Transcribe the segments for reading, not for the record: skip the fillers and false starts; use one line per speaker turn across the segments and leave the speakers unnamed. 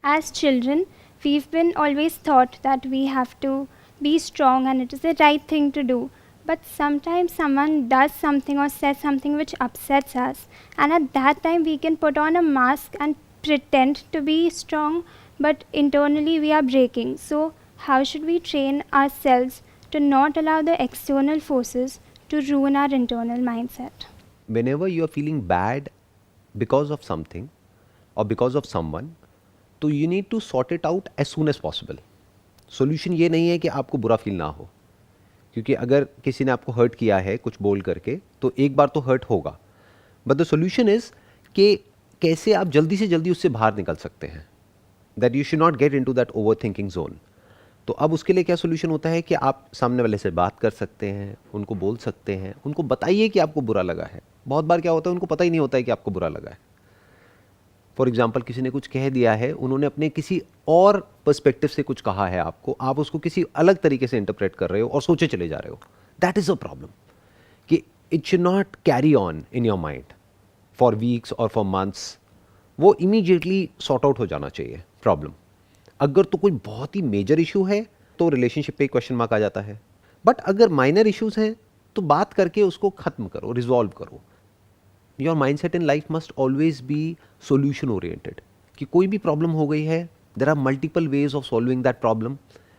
As children, we've been always taught that we have to be strong and it is the right thing to do. But sometimes someone does something or says something which upsets us, and at that time we can put on a mask and pretend to be strong, but internally we are breaking. So, how should we train ourselves to not allow the external forces to ruin our internal mindset?
Whenever you are feeling bad because of something or because of someone, तो you need to sort it out as soon as possible. Solution ये नहीं है कि आपको बुरा feel ना हो, क्योंकि अगर किसी ने आपको हर्ट किया है कुछ बोल करके तो एक बार तो हर्ट होगा, बट द सोल्यूशन इज कि कैसे आप जल्दी से जल्दी उससे बाहर निकल सकते हैं, that you should not get into that over thinking zone. तो अब उसके लिए क्या सोल्यूशन होता है कि आप सामने वाले से बात कर सकते हैं, उनको बोल सकते हैं, उनको बताइए कि आपको बुरा लगा है. बहुत बार क्या होता है उनको पता ही नहीं होता है कि आपको बुरा लगा है. फॉर एग्जाम्पल किसी ने कुछ कह दिया है, उन्होंने अपने किसी और पर्सपेक्टिव से कुछ कहा है आपको, आप उसको किसी अलग तरीके से इंटरप्रेट कर रहे हो और सोचे चले जा रहे हो. दैट इज अ प्रॉब्लम कि it should not carry on in your mind for weeks और फॉर मंथ्स. वो इमीडिएटली सॉर्ट आउट हो जाना चाहिए प्रॉब्लम. अगर तो कोई बहुत ही मेजर इशू है तो रिलेशनशिप पे क्वेश्चन मार्क आ जाता है, बट अगर माइनर इश्यूज हैं तो बात करके उसको खत्म करो, रिजॉल्व करो. Your mindset in life must always be solution oriented. कि कोई भी प्रॉब्लम हो गई है, there are multiple ways of solving that problem,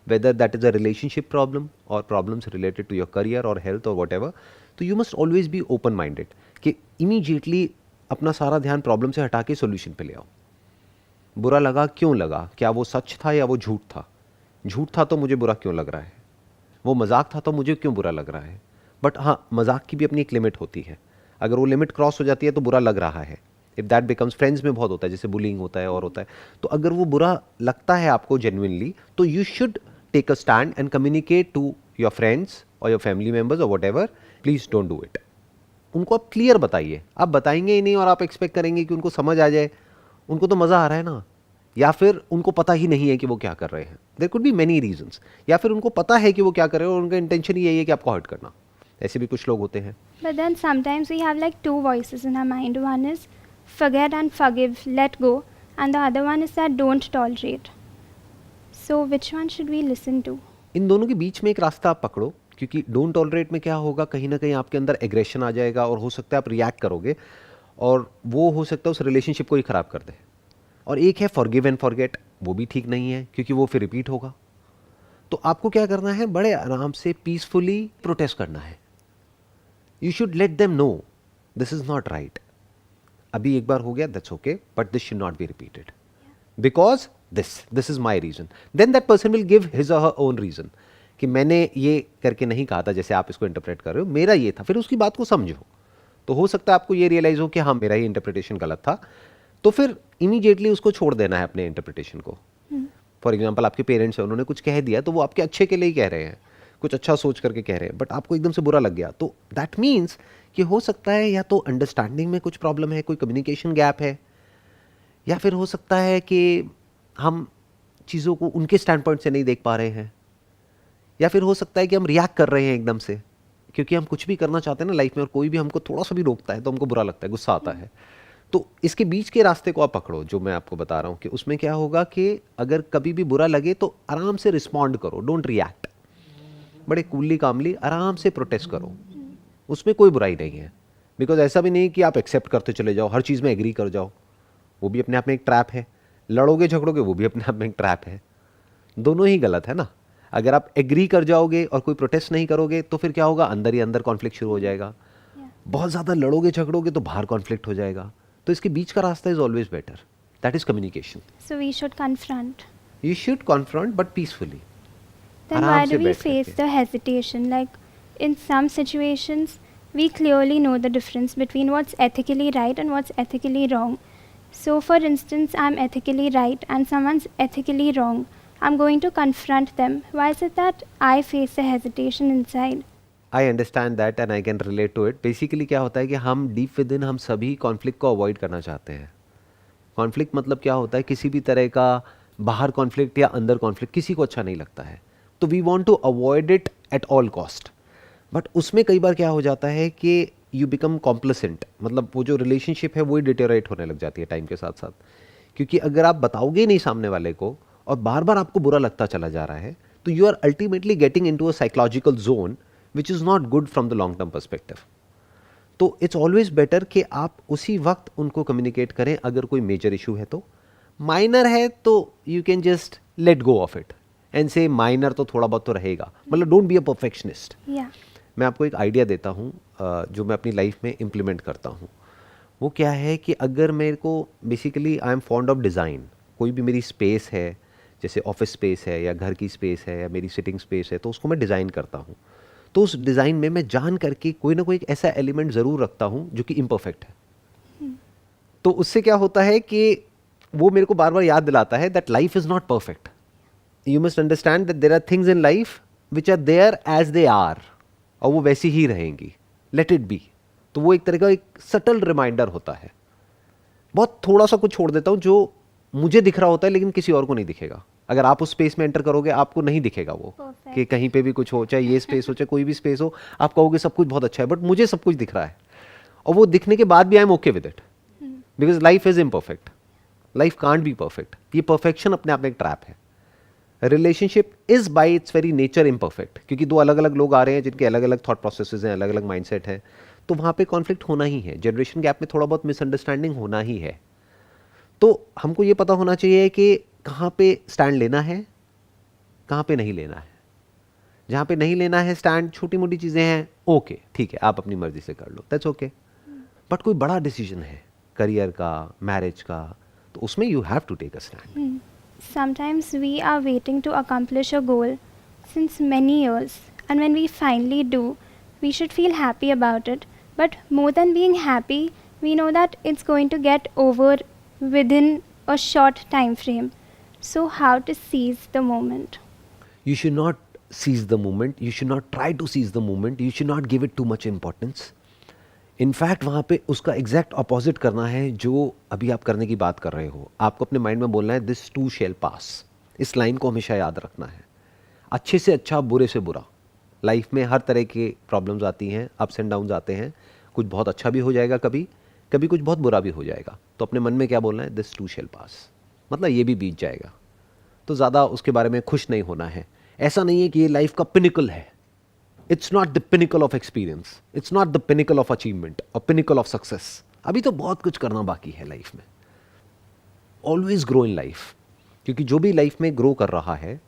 whether that is a relationship problem or problems related to your career or health or whatever. तो you must always be open minded कि immediately अपना सारा ध्यान problem से हटा के solution पे ले आओ. बुरा लगा क्यों लगा, क्या वो सच था या वो झूठ था. झूठ था तो मुझे बुरा क्यों लग रहा है, वो मजाक था तो मुझे क्यों बुरा लग रहा है. बट हाँ, मजाक की भी अपनी एक लिमिट होती है. अगर वो लिमिट क्रॉस हो जाती है तो बुरा लग रहा है. इफ दैट बिकम्स, फ्रेंड्स में बहुत होता है, जैसे बुलिंग होता है और होता है. तो अगर वो बुरा लगता है आपको जेन्युइनली, तो you should take a stand and communicate to your friends और योर फैमिली मेंबर्स और whatever, please don't do it. उनको आप क्लियर बताइए. आप बताएंगे ही नहीं और आप एक्सपेक्ट करेंगे कि उनको समझ आ जाए. उनको तो मज़ा आ रहा है ना, या फिर उनको पता ही नहीं है कि वो क्या कर रहे हैं. There could be many reasons. या फिर उनको पता है कि वो क्या कर रहे हैं और उनका इंटेंशन यही है कि आपको हर्ट करना. ऐसे भी कुछ लोग होते हैं.
But then sometimes we have like two voices in our mind. One is forget and forgive, let go, and the other one is that don't tolerate. So which one should we listen to?
इन दोनों के बीच में एक रास्ता आप पकड़ो, क्योंकि don't tolerate में क्या होगा, कहीं ना कहीं आपके अंदर एग्रेशन आ जाएगा और हो सकता है आप रिएक्ट करोगे और वो हो सकता है उस रिलेशनशिप को ही ख़राब कर दे. और एक है फॉरगिव एंड फॉरगेट, वो भी ठीक नहीं है क्योंकि वो फिर रिपीट होगा. तो आपको क्या करना है, बड़े आराम से पीसफुली प्रोटेस्ट करना है. You should let them know this is not right. अभी एक बार हो गया, that's okay, but this should not be repeated because this is my reason. Then that person will give his or her own reason कि मैंने ये करके नहीं कहा था जैसे आप इसको इंटरप्रेट कर रहे हो, मेरा ये था. फिर उसकी बात को समझो. तो हो सकता है आपको ये रियलाइज हो कि हाँ, मेरा ही इंटरप्रिटेशन गलत था. तो फिर इमीडिएटली उसको छोड़ देना है अपने इंटरप्रिटेशन को. फॉर एग्जाम्पल आपके पेरेंट्स हैं, उन्होंने कुछ कह दिया तो वो आपके अच्छे के लिए ही कह रहे हैं, कुछ अच्छा सोच करके कह रहे हैं, बट आपको एकदम से बुरा लग गया. तो दैट मीन्स कि हो सकता है या तो अंडरस्टैंडिंग में कुछ प्रॉब्लम है, कोई कम्युनिकेशन गैप है, या फिर हो सकता है कि हम चीज़ों को उनके स्टैंड पॉइंट से नहीं देख पा रहे हैं, या फिर हो सकता है कि हम रिएक्ट कर रहे हैं एकदम से, क्योंकि हम कुछ भी करना चाहते हैं ना लाइफ में और कोई भी हमको थोड़ा सा भी रोकता है तो हमको बुरा लगता है, गुस्सा आता है. तो इसके बीच के रास्ते को आप पकड़ो, जो मैं आपको बता रहा हूँ कि उसमें क्या होगा कि अगर कभी भी बुरा लगे तो आराम से रिस्पॉन्ड करो, डोंट रिएक्ट. बड़े कूलली कामली आराम से प्रोटेस्ट करो, उसमें कोई बुराई नहीं है. बिकॉज ऐसा भी नहीं कि आप एक्सेप्ट करते चले जाओ, हर चीज़ में एग्री कर जाओ, वो भी अपने आप में एक ट्रैप है. लड़ोगे झगड़ोगे वो भी अपने आप में एक ट्रैप है. दोनों ही गलत है ना. अगर आप एग्री कर जाओगे और कोई प्रोटेस्ट नहीं करोगे तो फिर क्या होगा, अंदर ही अंदर कॉन्फ्लिक्ट शुरू हो जाएगा. बहुत ज़्यादा लड़ोगे झगड़ोगे तो बाहर कॉन्फ्लिक्ट हो जाएगा. तो इसके बीच का रास्ता is always better, that is communication.
So we should confront.
You should confront but peacefully.
Then why do we face the hesitation? Like in some situations, we clearly know the difference between what's ethically right and what's ethically wrong. So for instance, I'm ethically right and someone's ethically wrong. I'm going to confront them. Why is it that I face the hesitation inside?
I understand that and I can relate to it. Basically क्या होता है कि हम deep with in हम सभी conflict को avoid करना चाहते हैं. कॉन्फ्लिक्ट मतलब क्या होता है, किसी भी तरह का बाहर कॉन्फ्लिक्ट या अंदर कॉन्फ्लिक्ट किसी को अच्छा नहीं लगता है. तो we want to avoid it at all cost. But उसमें कई बार क्या हो जाता है कि यू बिकम कॉम्प्लिसेंट, मतलब वो जो रिलेशनशिप है वो ही डिटेरेट होने लग जाती है टाइम के साथ साथ. क्योंकि अगर आप बताओगे नहीं सामने वाले को और बार बार आपको बुरा लगता चला जा रहा है, तो you are ultimately getting into a psychological zone which is not good from the long term perspective. तो इट्स ऑलवेज बेटर कि आप उसी वक्त उनको कम्युनिकेट करें. अगर कोई मेजर इशू है तो, माइनर है तो you can just let go of it and से माइनर तो थोड़ा बहुत तो रहेगा. मतलब डोंट बी अ परफेक्शनिस्ट. मैं आपको एक आइडिया देता हूँ जो मैं अपनी लाइफ में इम्प्लीमेंट करता हूँ. वो क्या है कि अगर मेरे को basically I am fond of design, कोई भी मेरी स्पेस है, जैसे ऑफिस स्पेस है या घर की स्पेस है या मेरी सिटिंग स्पेस है, तो उसको मैं डिज़ाइन करता हूँ. तो उस डिज़ाइन में मैं जान करके कोई ना कोई एक ऐसा एलिमेंट ज़रूर रखता हूँ जो कि इम्परफेक्ट है. तो उससे क्या होता है कि वो मेरे को बार बार याद दिलाता है that life is not perfect. You must understand that there are things in life which are there as they are, और वो वैसी ही रहेंगी. Let it be. तो वो एक तरह का एक सटल रिमाइंडर होता है. बहुत थोड़ा सा कुछ छोड़ देता हूँ जो मुझे दिख रहा होता है लेकिन किसी और को नहीं दिखेगा. अगर आप उस स्पेस में एंटर करोगे आपको नहीं दिखेगा वो
Perfect.
कि कहीं पे भी कुछ हो, चाहे ये स्पेस हो चाहे कोई भी स्पेस हो, आप कहोगे सब कुछ बहुत अच्छा है, बट मुझे सब कुछ दिख रहा है. और वो दिखने के बाद भी I am okay with it, because life is imperfect. Life can't be perfect. ये परफेक्शन अपने आप में एक ट्रैप है. Relationship is by its very nature imperfect, क्योंकि दो अलग अलग लोग आ रहे हैं जिनके अलग अलग थॉट प्रोसेसेस हैं, अलग अलग माइंडसेट है, तो वहाँ पे कॉन्फ्लिक्ट होना ही है. जनरेशन गैप में थोड़ा बहुत मिसअंडरस्टैंडिंग होना ही है. तो हमको ये पता होना चाहिए कि कहाँ पे स्टैंड लेना है, कहाँ पे नहीं लेना है. जहाँ पे नहीं लेना है स्टैंड, छोटी मोटी चीज़ें हैं, ओके ठीक है, आप अपनी मर्जी से कर लो, दैट्स ओके. बट कोई बड़ा डिसीजन है करियर का, मैरिज का, तो उसमें you have to take a stand.
Sometimes we are waiting to accomplish a goal since many years, and when we finally do, we should feel happy about it. But more than being happy, we know that it's going to get over within a short time frame. So, how to seize the moment?
You should not seize the moment. You should not try to seize the moment. You should not give it too much importance. In fact वहाँ पे उसका exact opposite करना है जो अभी आप करने की बात कर रहे हो. आपको अपने माइंड में बोलना है दिस टू शेल पास. इस लाइन को हमेशा याद रखना है. अच्छे से अच्छा, बुरे से बुरा. लाइफ में हर तरह के प्रॉब्लम्स आती हैं, अप्स एंड डाउन्स आते हैं. कुछ बहुत अच्छा भी हो जाएगा, कभी कभी कुछ बहुत बुरा भी हो जाएगा. तो अपने मन में क्या बोलना है, दिस टू शेल पास, मतलब ये भी बीत जाएगा. तो ज़्यादा उसके बारे में खुश नहीं होना है. ऐसा नहीं है कि ये लाइफ का पिनिकल है. It's not the pinnacle of experience, it's not the pinnacle of achievement और पिनिकल ऑफ सक्सेस. अभी तो बहुत कुछ करना बाकी है लाइफ में. ऑलवेज ग्रो इन लाइफ, क्योंकि जो भी लाइफ में ग्रो कर रहा है,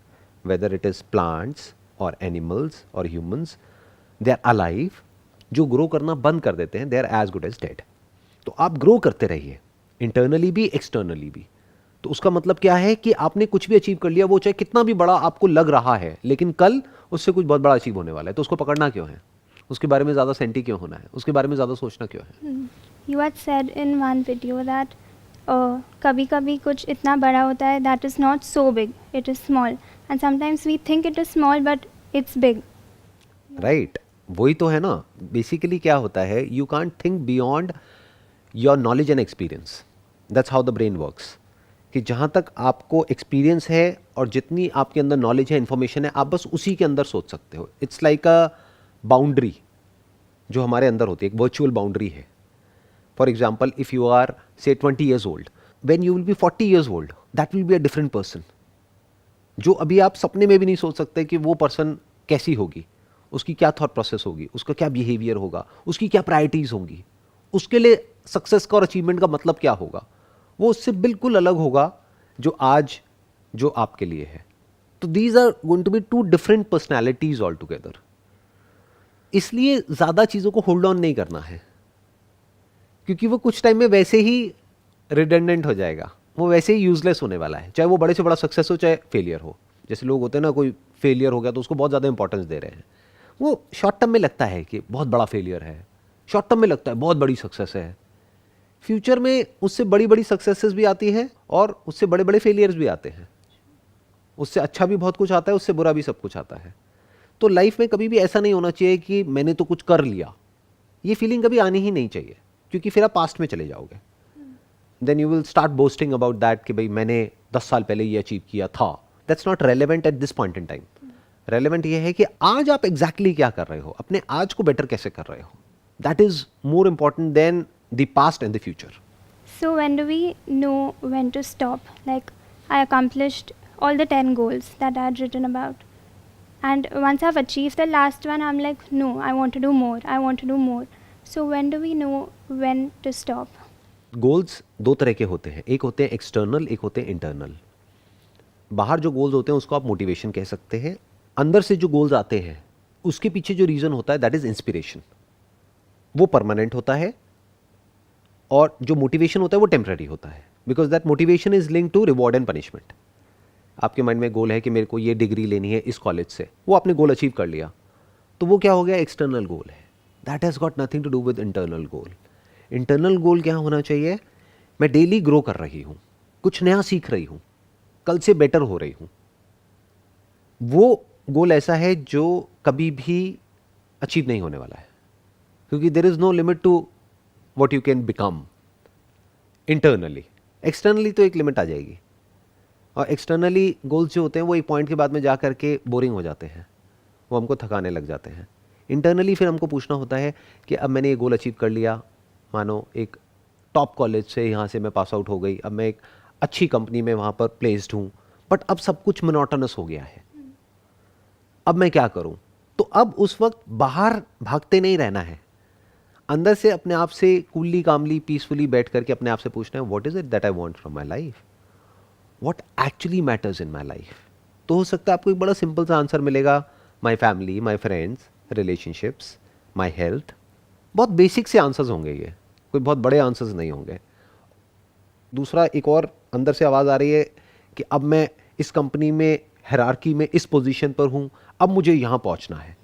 वेदर इट इज प्लांट्स और एनिमल्स और ह्यूमंस, दे आर अलाइव. जो ग्रो करना बंद कर देते हैं, they are as good as dead. तो आप ग्रो करते रहिए, इंटरनली भी एक्सटर्नली भी. तो उसका मतलब क्या है कि आपने कुछ भी अचीव कर लिया, वो चाहे कितना भी बड़ा आपको लग रहा है, लेकिन कल उससे कुछ बहुत बड़ा अचीव होने वाला है. तो उसको पकड़ना क्यों है, उसके बारे में ज़्यादा सेंटी क्यों होना है, उसके बारे में ज़्यादा सोचना क्यों है.
You had said in one video that कभी कभी कुछ इतना बड़ा होता है that is not so big, it is small, and sometimes we think it is small but it's big.
Right, वही तो है ना. बेसिकली क्या होता है, you can't think beyond your knowledge and experience. That's how the brain works. कि जहाँ तक आपको एक्सपीरियंस है और जितनी आपके अंदर नॉलेज है, इन्फॉर्मेशन है, आप बस उसी के अंदर सोच सकते हो. इट्स लाइक अ बाउंड्री जो हमारे अंदर होती है, एक वर्चुअल बाउंड्री है. For example, if you are say 20 years old, when you will be 40 years old, that will be a different person. जो अभी आप सपने में भी नहीं सोच सकते कि वो पर्सन कैसी होगी, उसकी क्या थॉट प्रोसेस होगी, उसका क्या बिहेवियर होगा, उसकी क्या प्रायोरिटीज़ होंगी, उसके लिए सक्सेस का और अचीवमेंट का मतलब क्या होगा, वो उससे बिल्कुल अलग होगा जो आज जो आपके लिए है. तो these are going to be two different personalities altogether. इसलिए ज़्यादा चीज़ों को होल्ड ऑन नहीं करना है, क्योंकि वो कुछ टाइम में वैसे ही रिडंडेंट हो जाएगा, वो वैसे ही यूजलेस होने वाला है. चाहे वो बड़े से बड़ा सक्सेस हो, चाहे फेलियर हो. जैसे लोग होते हैं ना, कोई फेलियर हो गया तो उसको बहुत ज़्यादा इंपॉर्टेंस दे रहे हैं. वो शॉर्ट टर्म में लगता है कि बहुत बड़ा फेलियर है, शॉर्ट टर्म में लगता है बहुत बड़ी सक्सेस है. फ्यूचर में उससे बड़ी बड़ी सक्सेसेस भी आती हैं और उससे बड़े बड़े फेलियर्स भी आते हैं. उससे अच्छा भी बहुत कुछ आता है, उससे बुरा भी सब कुछ आता है. तो लाइफ में कभी भी ऐसा नहीं होना चाहिए कि मैंने तो कुछ कर लिया. ये फीलिंग कभी आनी ही नहीं चाहिए, क्योंकि फिर आप पास्ट में चले जाओगे. Then you will start boasting about that कि भाई मैंने 10 साल पहले ये अचीव किया था. That's not relevant at this point in time. Relevant ये है कि आज आप एग्जैक्टली क्या कर रहे हो, अपने आज को बेटर कैसे कर रहे हो. That is more important than the past and the future.
So when do we know when to stop? Like, I accomplished all the 10 goals that I had written about. And once I've achieved the last one, I'm like, no, I want to do more. I want to do more. So when do we know when to stop?
Goals दो तरह के होते हैं, एक होते हैं external, एक होते हैं इंटरनल। बाहर जो गोल्स होते हैं उसको आप मोटिवेशन कह सकते हैं। अंदर से जो गोल्स आते हैं उसके पीछे जो रीज़न होता है दैट इज़ इंस्पिरेशन। वो परमानेंट होता है और जो मोटिवेशन होता है वो टेम्पररी होता है, because that motivation is link to reward and punishment. आपके माइंड में गोल है कि मेरे को ये डिग्री लेनी है इस कॉलेज से, वो आपने गोल अचीव कर लिया, तो वो क्या हो गया, एक्सटर्नल गोल है। That has got nothing to do with internal goal. Internal goal क्या होना चाहिए, मैं डेली ग्रो कर रही हूँ, कुछ नया सीख रही हूँ, कल से बेटर हो रही हूँ। वो गोल ऐसा है जो कभी भी अचीव नहीं होने वाला है, क्योंकि there is no limit to what you can become internally. Externally तो एक लिमिट आ जाएगी, और एक्सटर्नली गोल्स जो होते हैं वो एक पॉइंट के बाद में जा करके बोरिंग हो जाते हैं, वो हमको थकाने लग जाते हैं। इंटरनली फिर हमको पूछना होता है कि अब मैंने ये गोल अचीव कर लिया, मानो एक टॉप कॉलेज से यहाँ से मैं पास आउट हो गई, अब मैं एक अच्छी कंपनी में वहाँ पर प्लेस्ड हूँ, बट अब सब कुछ मोनोटोनस हो गया है, अब मैं क्या करूँ। तो अब उस वक्त बाहर भागते नहीं रहना है, अंदर से अपने आप से कूली कामली पीसफुली बैठ करके अपने आप से पूछना है what is it that I want from my life, what actually matters in my life. तो हो सकता है आपको एक बड़ा सिंपल सा आंसर मिलेगा, my family, my friends, relationships, my health. बहुत बेसिक से आंसर्स होंगे, ये कोई बहुत बड़े आंसर्स नहीं होंगे। दूसरा एक और अंदर से आवाज़ आ रही है कि अब मैं इस कंपनी में हायरार्की में इस पोजीशन पर हूँ, अब मुझे यहाँ पहुँचना है।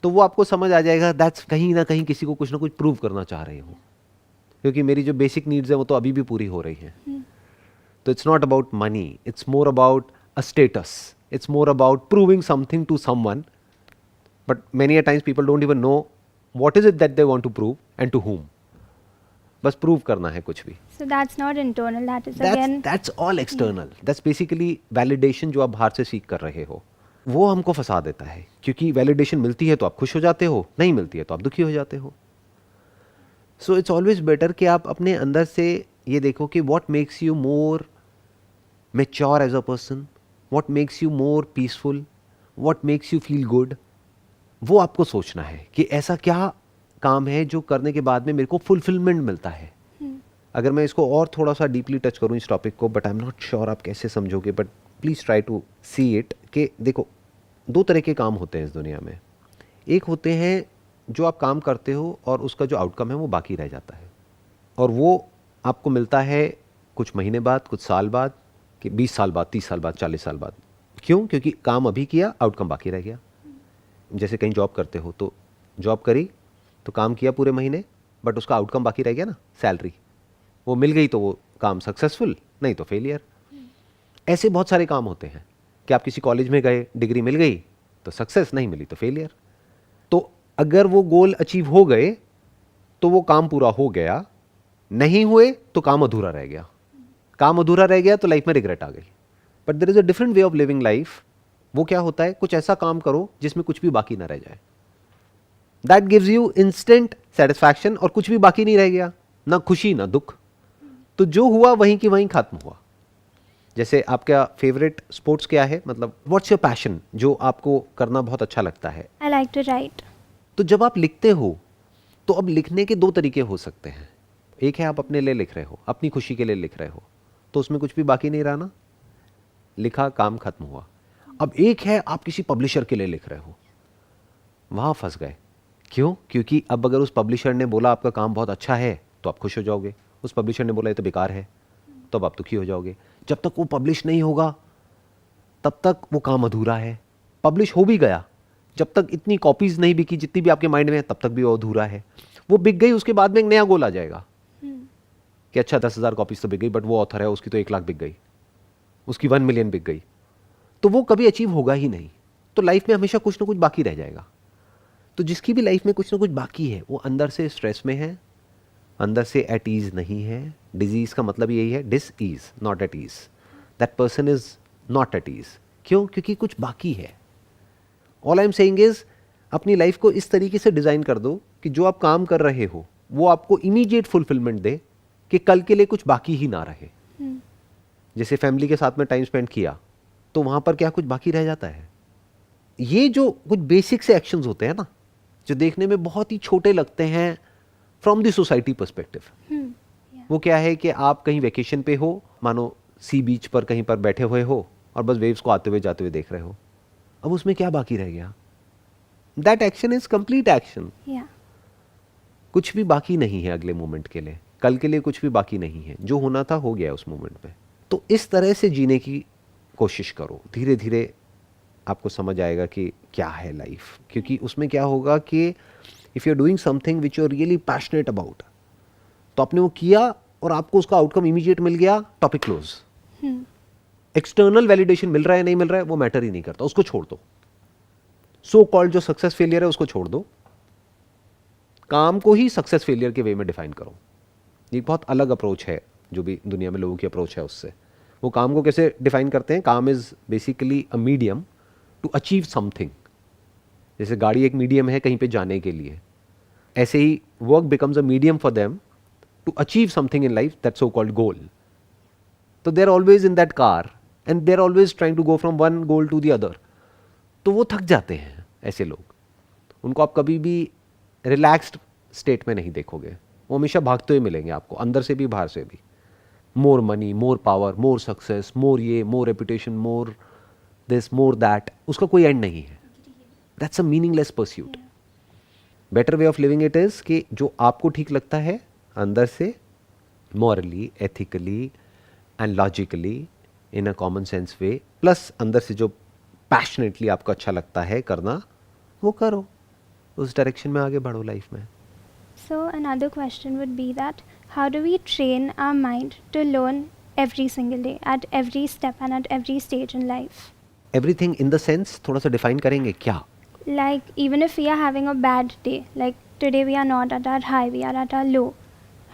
तो वो आपको समझ आ जाएगा दैट्स कहीं ना कहीं किसी को कुछ ना कुछ प्रूव करना चाह रहे हो, क्योंकि मेरी जो बेसिक नीड्स है वो तो अभी भी पूरी हो रही हैं। तो it's not about money, it's more about a status, it's more about proving something to someone, but many a times people don't even know what is it that they want to prove and to whom। बस prove करना है कुछ भी।
So that's not internal, that is again.
That's all external. That's basically validation जो आप बाहर से सीख कर रहे हो, वो हमको फंसा देता है, क्योंकि वैलिडेशन मिलती है तो आप खुश हो जाते हो, नहीं मिलती है तो आप दुखी हो जाते हो। सो इट्स ऑलवेज बेटर कि आप अपने अंदर से ये देखो कि what makes you more mature as a person, what makes you more peaceful, what makes you feel good. वो आपको सोचना है कि ऐसा क्या काम है जो करने के बाद में मेरे को फुलफिलमेंट मिलता है। अगर मैं इसको और थोड़ा सा डीपली टच करूँ इस टॉपिक को, but I am not sure आप कैसे समझोगे, but please try to see it. कि देखो, दो तरह के काम होते हैं इस दुनिया में। एक होते हैं जो आप काम करते हो और उसका जो आउटकम है वो बाकी रह जाता है, और वो आपको मिलता है कुछ महीने बाद, कुछ साल बाद, कि 20 साल बाद, 30 साल बाद, 40 साल बाद। क्यों? क्योंकि काम अभी किया, आउटकम बाकी रह गया। जैसे कहीं जॉब करते हो तो जॉब करी तो काम किया पूरे महीने, बट उसका आउटकम बाकी रह गया ना, सैलरी। वो मिल गई तो वो काम सक्सेसफुल, नहीं तो फेलियर। ऐसे बहुत सारे काम होते हैं कि आप किसी कॉलेज में गए, डिग्री मिल गई तो सक्सेस, नहीं मिली तो फेलियर। तो अगर वो गोल अचीव हो गए तो वो काम पूरा हो गया, नहीं हुए तो काम अधूरा रह गया। काम अधूरा रह गया तो लाइफ में रिग्रेट आ गई। But there is a different way of living life. वो क्या होता है, कुछ ऐसा काम करो जिसमें कुछ भी बाकी ना रह जाए। That gives you instant satisfaction, और कुछ भी बाकी नहीं रह गया, ना खुशी ना दुख। तो जो हुआ वहीं की वहीं खत्म हुआ। जैसे आपका फेवरेट स्पोर्ट्स क्या है, मतलब व्हाट्स योर पैशन, जो आपको करना बहुत अच्छा लगता है?
I like to write.
तो जब आप लिखते हो तो अब लिखने के दो तरीके हो सकते हैं। एक है आप अपने लिए लिख रहे हो, अपनी खुशी के लिए लिख रहे हो, तो उसमें कुछ भी बाकी नहीं रहा ना, लिखा, काम खत्म हुआ। अब एक है आप किसी पब्लिशर के लिए लिख रहे हो, वहां फंस गए। क्यों? क्योंकि अब अगर उस पब्लिशर ने बोला आपका काम बहुत अच्छा है तो आप खुश हो जाओगे, उस पब्लिशर ने बोला ये तो बेकार है तो अब आप दुखी हो जाओगे। जब तक वो पब्लिश नहीं होगा तब तक वो काम अधूरा है। पब्लिश हो भी गया, जब तक इतनी कॉपीज नहीं बिकी जितनी भी आपके माइंड में है, तब तक भी वो अधूरा है। वो बिक गई, उसके बाद में एक नया गोल आ जाएगा कि अच्छा 10,000 कॉपीज तो बिक गई, बट वो ऑथर है उसकी तो 1 लाख बिक गई, उसकी 1 मिलियन बिक गई, तो वो कभी अचीव होगा ही नहीं। तो लाइफ में हमेशा कुछ ना कुछ बाकी रह जाएगा। तो जिसकी भी लाइफ में कुछ ना कुछ बाकी है, वो अंदर से स्ट्रेस में है, अंदर से एट ईज नहीं है। डिजीज का मतलब यही है, disease, not at ease. That person is not at ease. क्यों? क्योंकि कुछ बाकी है। All I am saying is, अपनी लाइफ को इस तरीके से डिजाइन कर दो कि जो आप काम कर रहे हो वो आपको इमीडिएट फुलफिलमेंट दे, कि कल के लिए कुछ बाकी ही ना रहे। जैसे फैमिली के साथ में टाइम स्पेंड किया तो वहां पर क्या कुछ बाकी रह जाता है? ये जो कुछ बेसिक से एक्शंस होते हैं ना, जो देखने में बहुत ही छोटे लगते हैं फ्रॉम द सोसाइटी पर्सपेक्टिव, वो क्या है कि आप कहीं वेकेशन पे हो, मानो सी बीच पर कहीं पर बैठे हुए हो और बस वेव्स को आते हुए जाते हुए देख रहे हो। अब उसमें क्या बाकी रह गया? That action is complete action. कुछ भी बाकी नहीं है अगले मोमेंट के लिए, कल के लिए कुछ भी बाकी नहीं है। जो होना था हो गया उस मोमेंट में। तो इस तरह से जीने की कोशिश करो, धीरे धीरे आपको समझ आएगा कि क्या है लाइफ। क्योंकि उसमें क्या होगा कि if you are doing something which you are really passionate about, तो आपने वो किया और आपको उसका आउटकम इमीडिएट मिल गया, टॉपिक क्लोज। एक्सटर्नल वैलिडेशन मिल रहा है नहीं मिल रहा है वो मैटर ही नहीं करता, उसको छोड़ दो। सो कॉल्ड जो सक्सेस फेलियर है उसको छोड़ दो, काम को ही सक्सेस फेलियर के वे में डिफाइन करो। ये बहुत अलग अप्रोच है जो भी दुनिया में लोगों की अप्रोच है उससे। वो काम को कैसे डिफाइन करते हैं? काम is basically a medium to achieve something. जैसे गाड़ी एक मीडियम है कहीं पे जाने के लिए, ऐसे ही work becomes a medium for them to achieve something in life, that so called goal. तो they are always in that car and they are always trying to go from one goal to the other. तो वो थक जाते हैं ऐसे लोग। उनको आप कभी भी रिलैक्स्ड स्टेट में नहीं देखोगे, वो हमेशा भागते हुए मिलेंगे आपको, अंदर से भी बाहर से भी। More money, more power, more success, more ये, more reputation, more this, more that, उसका कोई एंड नहीं है। That's a meaningless pursuit. Better way of living it is कि जो आपको ठीक लगता है अंदर से, morally, ethically and logically, in a common sense way, plus अंदर से जो पैशनेटली आपको अच्छा लगता है करना, वो करो, उस डायरेक्शन में आगे बढ़ो लाइफ में।
So another question would be that how do we train our mind to learn every single day, at every step and at every stage in life?
Everything in the sense, थोड़ा सा define करेंगे क्या?
Like even if we are having a bad day, like today we are not at our high, we are at our low.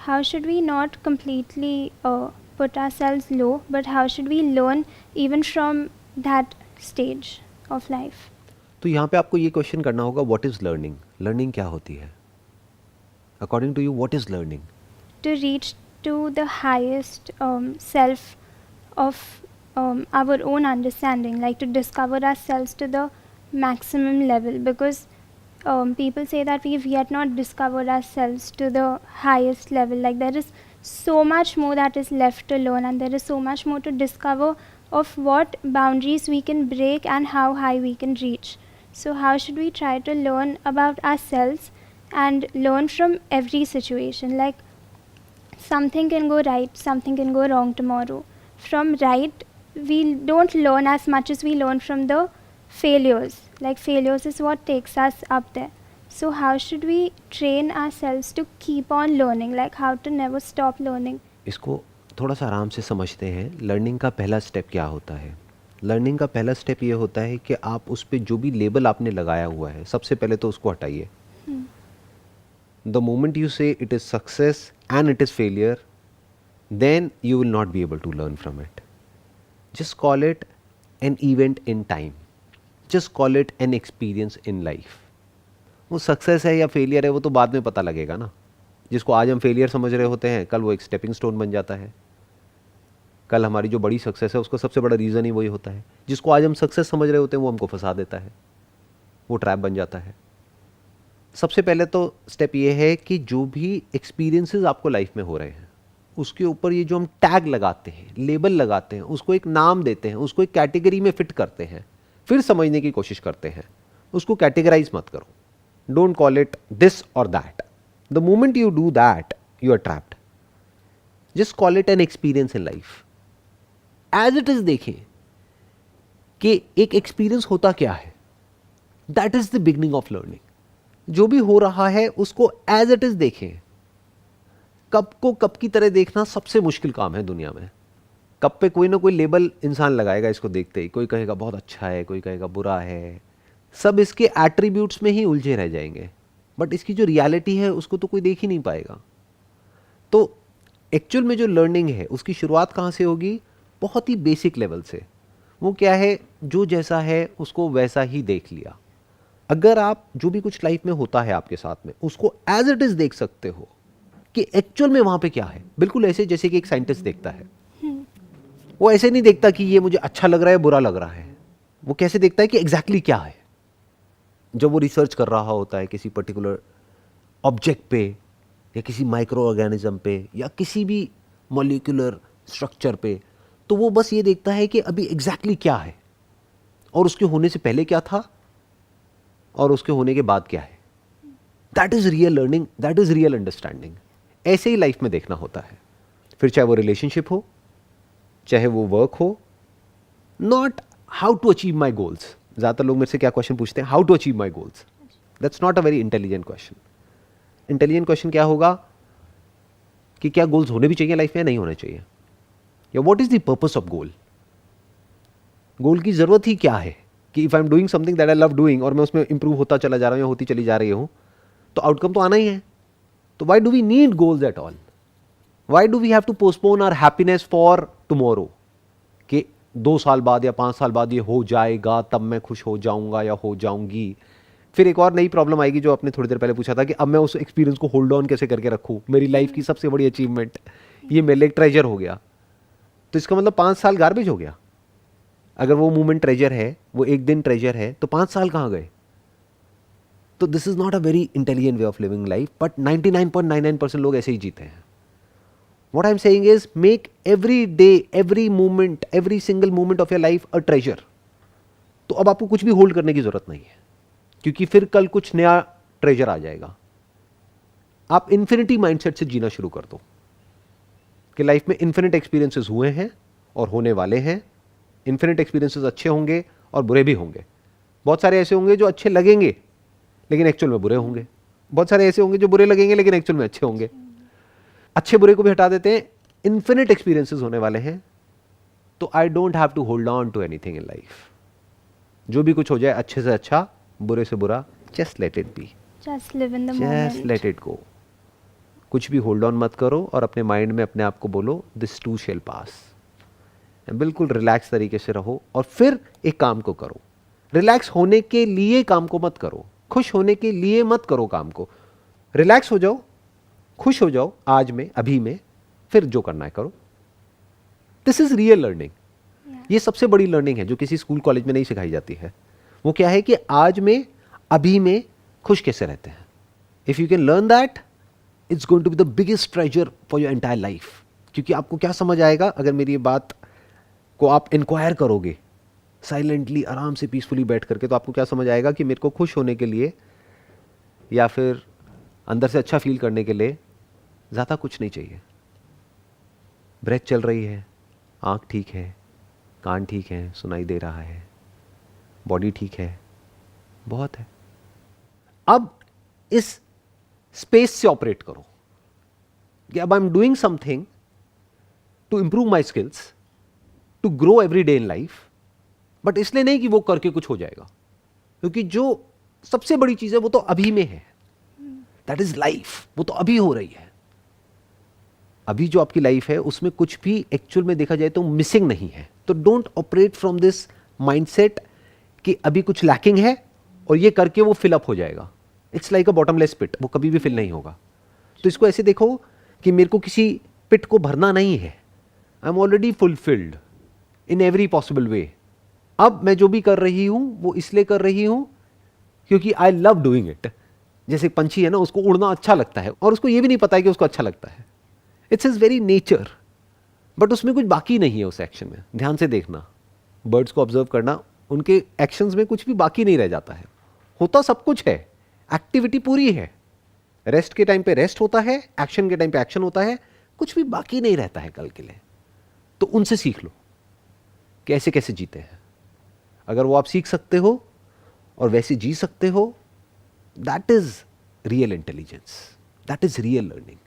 How should we not completely put ourselves low, but how should we learn even from that stage of life?
तो यहाँ पे आपको ये question करना होगा, what is learning? Learning क्या होती है? According to you what is learning?
To reach to the highest self of our own understanding, like to discover ourselves to the maximum level, because people say that we've yet not discovered ourselves to the highest level. Like there is so much more that is left to learn, and there is so much more to discover of what boundaries we can break and how high we can reach. So how should we try to learn about ourselves and learn from every situation? Like something can go right, something can go wrong tomorrow. From right, we don't learn as much as we learn from the failures. Like failures is what takes us up there. So how should we train ourselves to keep on learning, like how to never stop learning?
इसको थोड़ा सा आराम से समझते हैं। Learning का पहला step क्या होता है? लर्निंग का पहला स्टेप ये होता है कि आप उस पर जो भी लेबल आपने लगाया हुआ है, सबसे पहले तो उसको हटाइए। द मोमेंट यू से it is success and it is failure, then you will not be able to learn from it. Just call it an event in time. Just call it an experience in life. वो success है या failure है वो तो बाद में पता लगेगा ना। जिसको आज हम फेलियर समझ रहे होते हैं, कल वो एक स्टेपिंग स्टोन बन जाता है। कल हमारी जो बड़ी सक्सेस है उसका सबसे बड़ा रीज़न ही वही होता है। जिसको आज हम सक्सेस समझ रहे होते हैं वो हमको फंसा देता है, वो ट्रैप बन जाता है। सबसे पहले तो स्टेप ये है कि जो भी एक्सपीरियंसेस आपको लाइफ में हो रहे हैं उसके ऊपर ये जो हम टैग लगाते हैं, लेबल लगाते हैं, उसको एक नाम देते हैं, उसको एक कैटेगरी में फिट करते हैं, फिर समझने की कोशिश करते हैं। उसको कैटेगराइज मत करो। Don't call it this or that. The moment you do that you are trapped. Just call it an experience in life. As it is देखें कि एक एक्सपीरियंस होता क्या है। That is the beginning of learning. जो भी हो रहा है उसको एज इट इज देखें। कप को कप की तरह देखना सबसे मुश्किल काम है दुनिया में। कप पे कोई ना कोई लेबल इंसान लगाएगा इसको देखते ही। कोई कहेगा बहुत अच्छा है, कोई कहेगा बुरा है। सब इसके एट्रीब्यूट्स में ही उलझे रह जाएंगे, बट इसकी जो रियलिटी है उसको तो कोई देख ही नहीं पाएगा। तो एक्चुअल में जो लर्निंग है उसकी शुरुआत कहाँ से होगी? बहुत ही बेसिक लेवल से। वो क्या है? जो जैसा है उसको वैसा ही देख लिया। अगर आप जो भी कुछ लाइफ में होता है आपके साथ में उसको एज इट इज देख सकते हो, कि एक्चुअल में वहां पे क्या है। बिल्कुल ऐसे जैसे कि एक साइंटिस्ट देखता है, वो ऐसे नहीं देखता कि ये मुझे अच्छा लग रहा है बुरा लग रहा है, वो कैसे देखता है कि एग्जैक्टली क्या है। जब वो रिसर्च कर रहा होता है किसी पर्टिकुलर ऑब्जेक्ट पे या किसी माइक्रो ऑर्गेनिज्म पे या किसी भी मॉलिक्यूलर स्ट्रक्चर पे, तो वो बस ये देखता है कि अभी एग्जैक्टली क्या है और उसके होने से पहले क्या था और उसके होने के बाद क्या है। That is real learning, that is real understanding. ऐसे ही लाइफ में देखना होता है। फिर चाहे वो रिलेशनशिप हो, चाहे वो वर्क हो, not how to achieve my goals. ज़्यादातर लोग मेरे से क्या क्वेश्चन पूछते हैं, how to achieve my goals. That's not a very intelligent question. Intelligent question क्या होगा कि क्या गोल्स होने भी चाहिए लाइफ में या नहीं होने चाहिए, या what is the purpose of goal. Goal की जरूरत ही क्या है कि if I am doing something that I love doing और मैं उसमें इंप्रूव होता चला जा रहा हूं या होती चली जा रही हूं, तो आउटकम तो आना ही है। तो why do we need goals at all? Why do we have to postpone our happiness for tomorrow, कि 2 साल बाद या 5 साल बाद ये हो जाएगा तब मैं खुश हो जाऊंगा या हो जाऊंगी। फिर एक और नई प्रॉब्लम आएगी जो आपने थोड़ी देर पहले पूछा था कि अब मैं उस एक्सपीरियंस को होल्ड ऑन कैसे करके रखूं। मेरी लाइफ की सबसे बड़ी अचीवमेंट, ये मेरे लिए एक ट्रेजर हो गया, तो इसका मतलब 5 साल गार्बेज हो गया। अगर वो मोमेंट ट्रेजर है, वो एक दिन ट्रेजर है, तो 5 साल कहाँ गए? तो this is not a very intelligent way of living life, but 99.99% लोग ऐसे ही जीते हैं। What I'm saying is make every day, every moment, every single moment of your life a treasure. तो अब आपको कुछ भी होल्ड करने की जरूरत नहीं है, क्योंकि फिर कल कुछ नया ट्रेजर आ जाएगा। आप इन्फिनिटी माइंडसेट से जीना शुरू कर दो कि लाइफ में इन्फिनिट एक्सपीरियंसेस हुए हैं और होने वाले हैं। इन्फिनिट एक्सपीरियंसेस अच्छे होंगे और बुरे भी होंगे। बहुत सारे ऐसे होंगे जो अच्छे लगेंगे लेकिन एक्चुअल में बुरे होंगे। बहुत सारे ऐसे होंगे जो बुरे लगेंगे लेकिन एक्चुअल में अच्छे होंगे। अच्छे बुरे को भी हटा देते हैं, इन्फिनिट एक्सपीरियंसेस होने वाले हैं। तो I don't have to hold on to anything in life. जो भी कुछ हो जाए, अच्छे से अच्छा, बुरे से बुरा, just let it B,
Just live in the
just
moment.
Let it go. कुछ भी होल्ड ऑन मत करो और अपने माइंड में अपने आप को बोलो दिस टू शेल पास। बिल्कुल रिलैक्स तरीके से रहो और फिर एक काम को करो। रिलैक्स होने के लिए काम को मत करो, खुश होने के लिए मत करो काम को। रिलैक्स हो जाओ, खुश हो जाओ आज में, अभी में, फिर जो करना है करो। This is real learning. ये सबसे बड़ी लर्निंग है जो किसी स्कूल कॉलेज में नहीं सिखाई जाती है। वो क्या है कि आज में, अभी में खुश कैसे रहते हैं। If you can learn that, it's going to be the biggest treasure for your entire life. क्योंकि आपको क्या समझ आएगा अगर मेरी ये बात को आप इंक्वायर करोगे साइलेंटली, आराम से, पीसफुली बैठ करके, तो आपको क्या समझ आएगा कि मेरे को खुश होने के लिए या फिर अंदर से अच्छा फील करने के लिए ज़्यादा कुछ नहीं चाहिए। ब्रेथ चल रही है, आँख ठीक है, कान ठीक है, सुनाई दे रहा है, बॉडी ठीक है, बहुत है। अब इस स्पेस से ऑपरेट करो कि अब I am doing something to improve my skills, to grow every day in life, but इसलिए नहीं कि वो करके कुछ हो जाएगा, क्योंकि जो सबसे बड़ी चीज है वो तो अभी में है। दैट इज लाइफ, वो तो अभी हो रही है। अभी जो आपकी लाइफ है उसमें कुछ भी एक्चुअल में देखा जाए तो मिसिंग नहीं है। तो don't operate from this mindset कि अभी कुछ लैकिंग है और ये करके वो फिल अप हो जाएगा। इट्स लाइक अ बॉटमलेस पिट, वो कभी भी फिल नहीं होगा। तो इसको ऐसे देखो कि मेरे को किसी पिट को भरना नहीं है, I am already fulfilled in every possible way. अब मैं जो भी कर रही हूं वो इसलिए कर रही हूं क्योंकि आई लव डूइंग इट। जैसे पंछी है ना, उसको उड़ना अच्छा लगता है और उसको ये भी नहीं पता है कि उसको अच्छा लगता है। It's is very nature, but उसमें कुछ बाकी नहीं है उस एक्शन में। ध्यान से देखना, बर्ड्स को ऑब्जर्व करना, उनके एक्शंस में कुछ भी बाकी नहीं रह जाता है। होता सब कुछ है, एक्टिविटी पूरी है। रेस्ट के टाइम पे रेस्ट होता है, एक्शन के टाइम पे एक्शन होता है, कुछ भी बाकी नहीं रहता है कल के लिए। तो उनसे सीख लो कैसे कैसे जीते हैं। अगर वो आप सीख सकते हो और वैसे जी सकते हो, that is real intelligence, that is real learning.